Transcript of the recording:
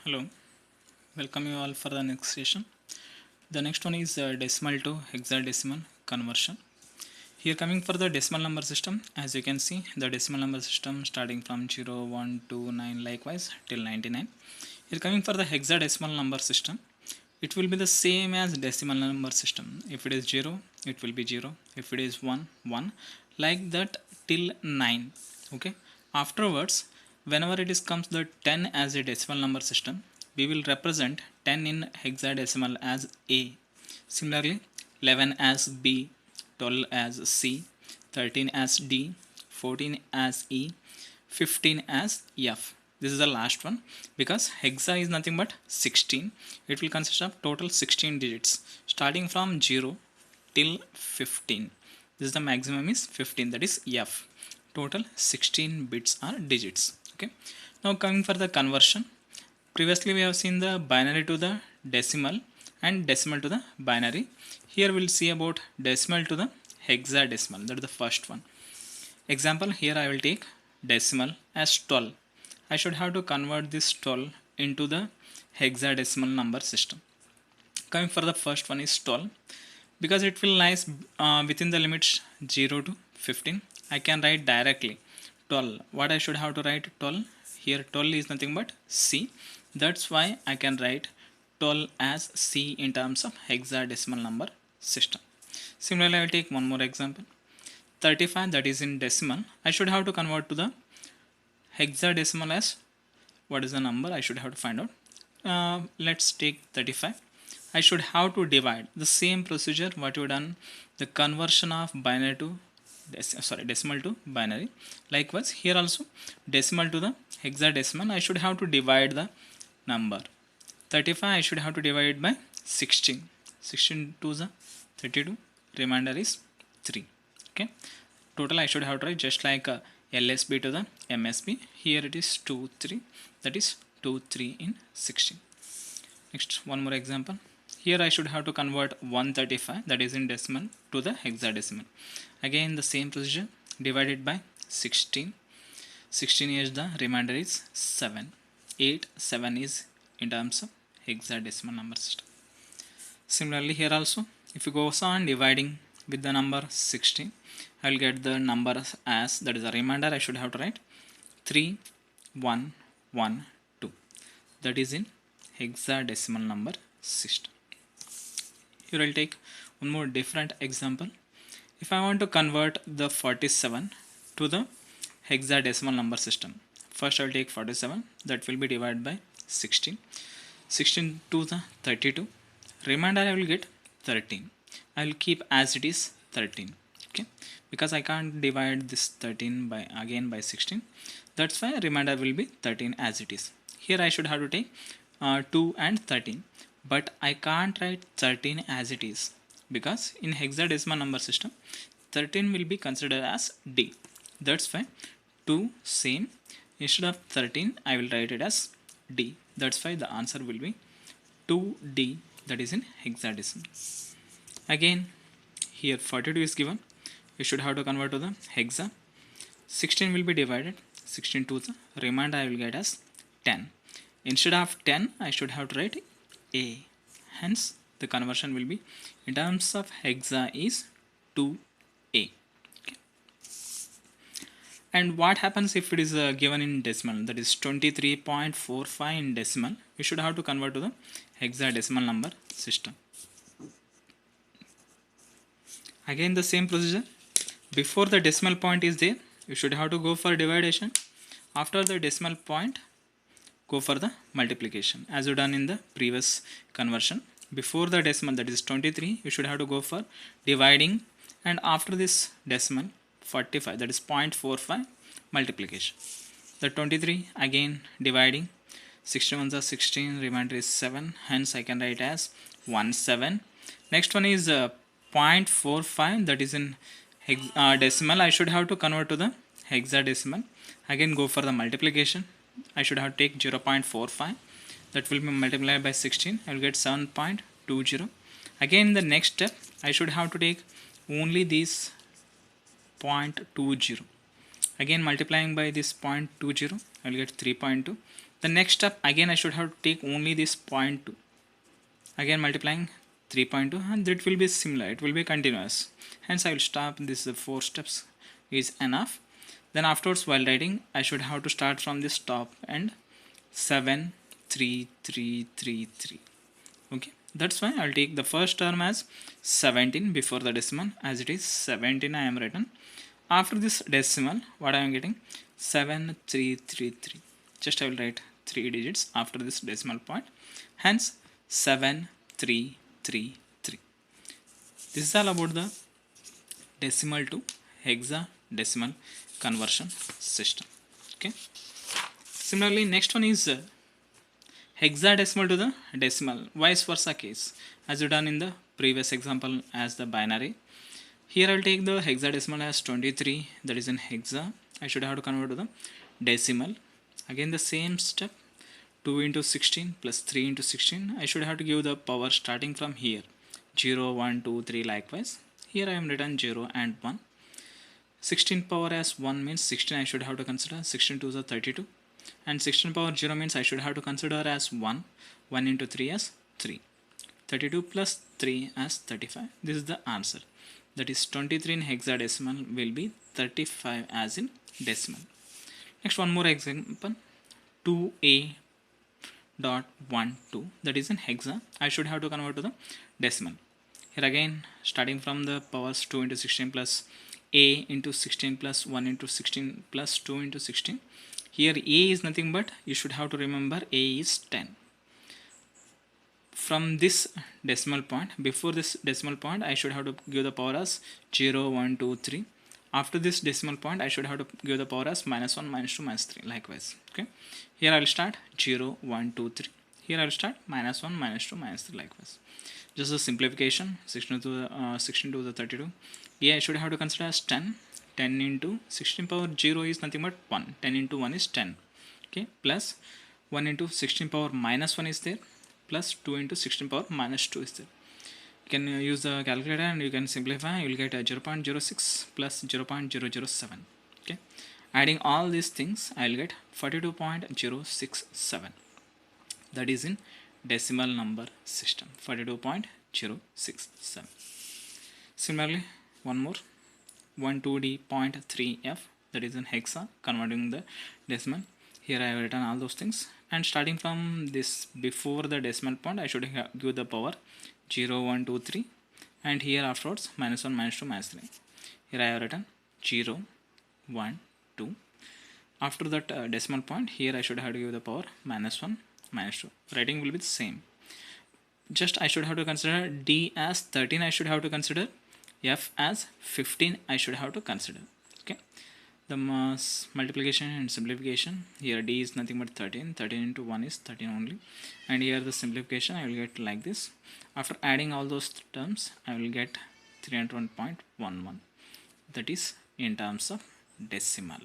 Hello, welcome you all for the next session. The next one is decimal to hexadecimal conversion. Here coming for the decimal number system, as you can see the decimal number system starting from 0, 1, 2, 9 likewise till 99. Here coming for the hexadecimal number system, it will be the same as decimal number system. If it is 0, it will be 0. If it is 1, 1, like that till 9. Okay. Afterwards, whenever it is comes the 10 as a decimal number system, we will represent 10 in hexadecimal as A. Similarly, 11 as B, 12 as C, 13 as D, 14 as E, 15 as F. This is the last one because hexa is nothing but 16. It will consist of total 16 digits starting from 0 till 15. This is the maximum is 15, that is F. Total 16 bits are digits. Okay. Now coming for the conversion. Previously we have seen the binary to the decimal and decimal to the binary. Here we'll see about decimal to the hexadecimal. That is the first one. Example, here I will take decimal as 12. I should have to convert this 12 into the hexadecimal number system. Coming for the first one is 12. Because it will lies within the limits 0 to 15, I can write directly 12. What I should have to write 12? Here 12 is nothing but C. That's why I can write 12 as C in terms of hexadecimal number system. Similarly, I will take one more example. 35, that is in decimal. I should have to convert to the hexadecimal as what is the number I should have to find out. Let's take 35. I should have to divide the same procedure what you done the conversion of binary to decimal to binary. Likewise, here also decimal to the hexadecimal, I should have to divide the number 35. I should have to divide by 16. 16 to the 32. Remainder is 3. Okay. Total I should have to write just like LSB to the MSB. Here it is 2, 3. That is 2, 3 in 16. Next, one more example. Here I should have to convert 135, that is in decimal, to the hexadecimal. Again the same procedure, divided by 16. 16 is the remainder is 7. 8, 7 is in terms of hexadecimal number system. Similarly, here also, if you go on dividing with the number 16, I will get the number as, that is a remainder I should have to write 3, 1, 1, 2. That is in hexadecimal number system. Here I'll take one more different example. If I want to convert the 47 to the hexadecimal number system, first I'll take 47, that will be divided by 16. 16 to the 32. Remainder I will get 13. I will keep as it is 13. Okay, because I can't divide this 13 by again by 16. That's why remainder will be 13 as it is. Here I should have to take 2 and 13. But I can't write 13 as it is because in hexadecimal number system 13 will be considered as D. That's why 2 same, instead of 13 I will write it as D. That's why the answer will be 2D, that is in hexadecimal. Again here 42 is given. You should have to convert to the hexa. 16 will be divided. 16 to the remainder I will get as 10. Instead of 10 I should have to write A. Hence the conversion will be in terms of hexa is 2A. Okay. And what happens if it is given in decimal, that is 23.45 in decimal, you should have to convert to the hexadecimal number system. Again the same procedure. Before the decimal point is there, you should have to go for division. After the decimal point, go for the multiplication as you done in the previous conversion. Before the decimal, that is 23, you should have to go for dividing, and after this decimal 45, that is 0.45, multiplication. The 23 again dividing, 61 is 16, remainder is 7, hence I can write as 17. Next one is 0.45, that is in decimal. I should have to convert to the hexadecimal. Again go for the multiplication. I should have to take 0.45, that will be multiplied by 16. I will get 7.20. Again the next step I should have to take only this 0.20. Again multiplying by this 0.20, I will get 3.2. The next step, again I should have to take only this 0.2, again multiplying 3.2, and that will be similar, it will be continuous. Hence I will stop this 4 steps is enough. Then afterwards, while writing, I should have to start from this top and 7 3 3 3 3. Okay, that's why I'll take the first term as 17 before the decimal, as it is 17 I am written. After this decimal, what I am getting, 7333. Just I will write 3 digits after this decimal point. Hence 7333. This is all about the decimal to hexadecimal conversion system. Okay. Similarly, next one is hexadecimal to the decimal, vice versa case, as you done in the previous example as the binary. Here I'll take the hexadecimal as 23, that is in hexa. I should have to convert to the decimal. Again the same step, 2 into 16 plus 3 into 16. I should have to give the power starting from here, 0 1 2 3 likewise. Here I am written 0 and 1. 16 power as 1 means 16 I should have to consider, 16 to the 32, and 16 power 0 means I should have to consider as 1, 1 into 3 as 3, 32 plus 3 as 35. This is the answer, that is 23 in hexadecimal will be 35 as in decimal. Next, one more example, 2a dot 1 2, that is in hexa. I should have to convert to the decimal. Here again, starting from the powers 2 into 16 plus a into 16 plus 1 into 16 plus 2 into 16. Here a is nothing but, you should have to remember, a is 10. From this decimal point, before this decimal point, I should have to give the power as 0 1 2 3. After this decimal point, I should have to give the power as -1 -2 -3 likewise. Okay, here I will start 0 1 2 3. Here I will start -1 -2 -3 likewise. Just a simplification, 16 to the 32. Here I should have to consider as 10. 10 into 16 power 0 is nothing but 1. 10 into 1 is 10. Okay, plus 1 into 16 power -1 is there, plus 2 into 16 power -2 is there. You can use the calculator and you can simplify. You will get a 0.06 plus 0.007. Okay, adding all these things, I will get 42.067. That is in decimal number system, 42.067. Similarly, one more, 12D.3F, that is in hexa, converting the decimal. Here I have written all those things, and starting from this before the decimal point, I should give the power 0 1 2 3, and here afterwards -1 -2 -3. Here I have written 0 1 2. After that decimal point, here I should have to give the power -1 -2. Writing will be the same. Just I should have to consider D as 13. I should have to consider F as 15. I should have to consider. Okay, the multiplication and simplification. Here D is nothing but 13. 13 into 1 is 13 only, and here the simplification I will get like this. After adding all those terms, I will get 301.11. That is in terms of decimal.